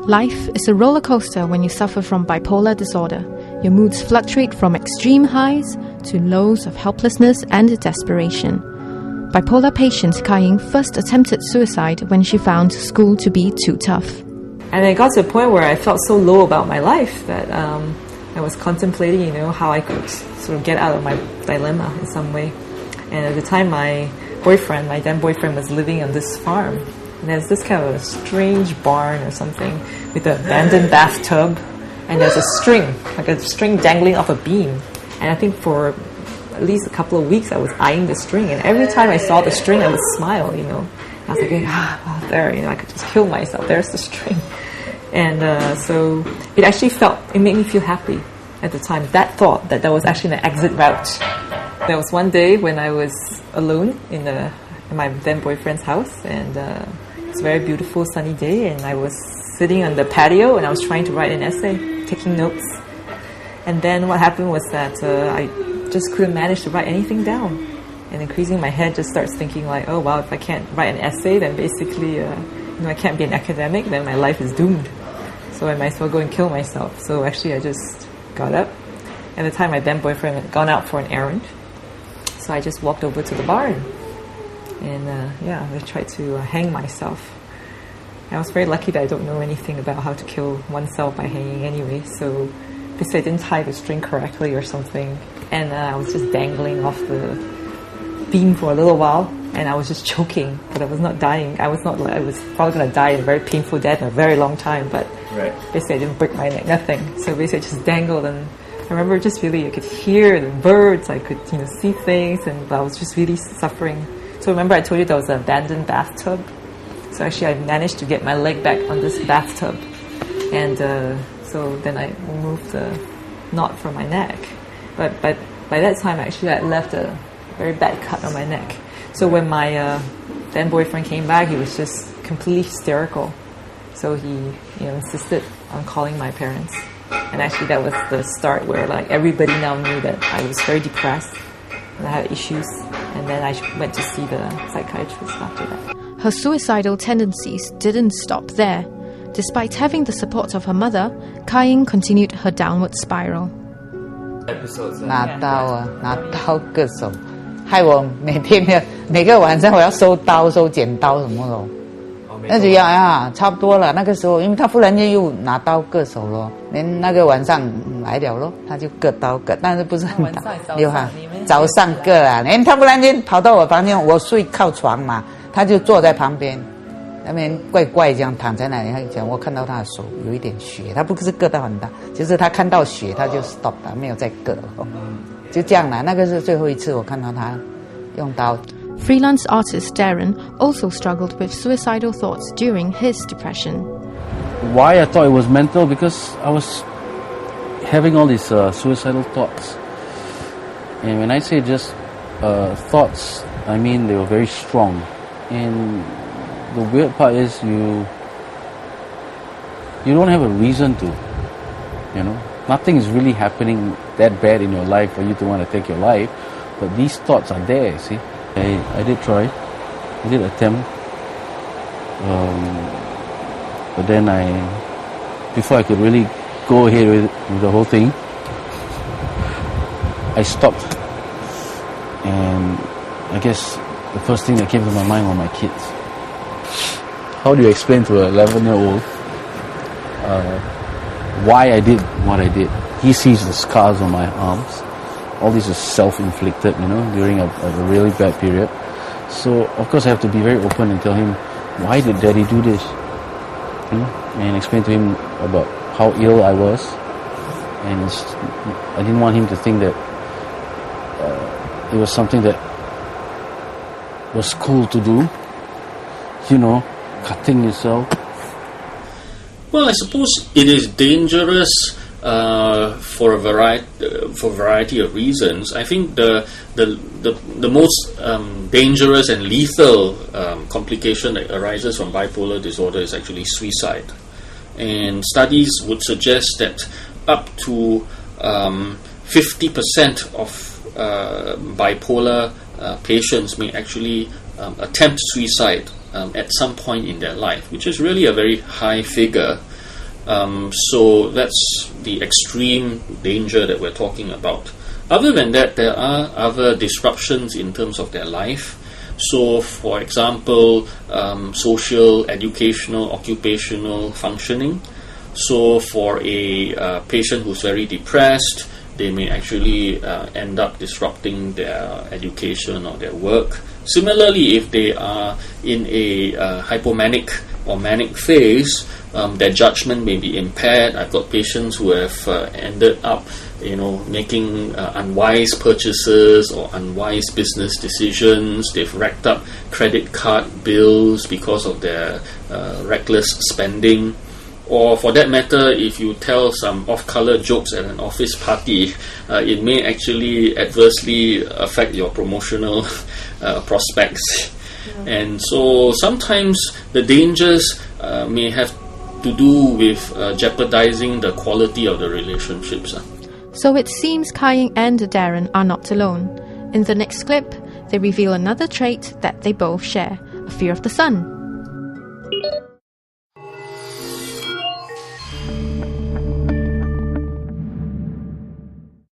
Life is a roller coaster when you suffer from bipolar disorder. Your moods fluctuate from extreme highs to lows of helplessness and desperation. Bipolar patient Kai-Ying first attempted suicide when she found school to be too tough. And it got to a point where I felt so low about my life that I was contemplating, how I could sort of get out of my dilemma in some way. And at the time, my then boyfriend, was living on this farm. And there's this kind of a strange barn or something with an abandoned bathtub. And there's a string dangling off a beam. And I think for at least a couple of weeks, I was eyeing the string. And every time I saw the string, I would smile, I was like, there, I could just kill myself. There's the string. And so it made me feel happy at the time. That thought that was actually an exit route. There was one day when I was alone in my then boyfriend's house, and it was a very beautiful sunny day, and I was sitting on the patio and I was trying to write an essay, taking notes. And then what happened was that I just couldn't manage to write anything down. And increasing my head just starts thinking like, oh wow, if I can't write an essay, then basically I can't be an academic, then my life is doomed. So I might as well go and kill myself. So actually I just got up. At the time my then boyfriend had gone out for an errand. So I just walked over to the barn. And I tried to hang myself. I was very lucky that I don't know anything about how to kill oneself by hanging anyway. So basically I didn't tie the string correctly or something. And I was just dangling off the beam for a little while, and I was just choking, but I was not dying. I was probably going to die a very painful death in a very long time, but basically I didn't break my neck, nothing. So basically I just dangled, and I remember just really, I could hear the birds, I could see things, and I was just really suffering. So remember I told you there was an abandoned bathtub? So actually I managed to get my leg back on this bathtub, and so then I removed the knot from my neck. But by that time actually I left a very bad cut on my neck. So when my then boyfriend came back, he was just completely hysterical. So he insisted on calling my parents. And actually that was the start where everybody now knew that I was very depressed and I had issues. And then I went to see the psychiatrist after that. Her suicidal tendencies didn't stop there. Despite having the support of her mother, Kai-Ying continued her downward spiral. 拿刀割手，害我每个晚上我要收刀、收剪刀什么的，那就要差不多了。那个时候，因为他忽然间又拿刀割手了，连那个晚上来了咯，他就割刀割，但是不是很大，早上割啊，他忽然间跑到我房间，我睡靠床嘛，他就坐在旁边。那边怪怪这样躺在那里，他讲我看到他的手有一点血，他不是割到很大，就是他看到血他就 stop 了，没有再割了，就这样啦。那个是最后一次我看到他用刀。Freelance artist Darren also struggled with suicidal thoughts during his depression. Why I thought it was mental? Because I was having all these suicidal thoughts, and when I say just thoughts, I mean they were very strong. And the weird part is you don't have a reason to, nothing is really happening that bad in your life for you to want to take your life, but these thoughts are there. See, I did try, I did attempt, but then before I could really go ahead with the whole thing, I stopped, and I guess the first thing that came to my mind were my kids. How do you explain to an 11-year-old why I did what I did? He sees the scars on my arms. All this is self-inflicted, during a really bad period. So, of course, I have to be very open and tell him, why did Daddy do this? And explain to him about how ill I was. And I didn't want him to think that it was something that was cool to do. Cutting yourself. Well, I suppose it is dangerous for a variety of reasons. I think the most dangerous and lethal complication that arises from bipolar disorder is actually suicide. And studies would suggest that up to 50% of bipolar patients may actually attempt suicide at some point in their life, which is really a very high figure. So that's the extreme danger that we're talking about. Other than that, there are other disruptions in terms of their life. So, for example, social, educational, occupational functioning. So, for a patient who's very depressed, they may actually end up disrupting their education or their work. Similarly, if they are in a hypomanic or manic phase, their judgment may be impaired. I've got patients who have ended up, making unwise purchases or unwise business decisions. They've racked up credit card bills because of their reckless spending. Or for that matter, if you tell some off-color jokes at an office party, it may actually adversely affect your promotional prospects. Yeah. And so sometimes the dangers may have to do with jeopardizing the quality of the relationships. So it seems Kai-Ying and Darren are not alone. In the next clip, they reveal another trait that they both share, a fear of the sun.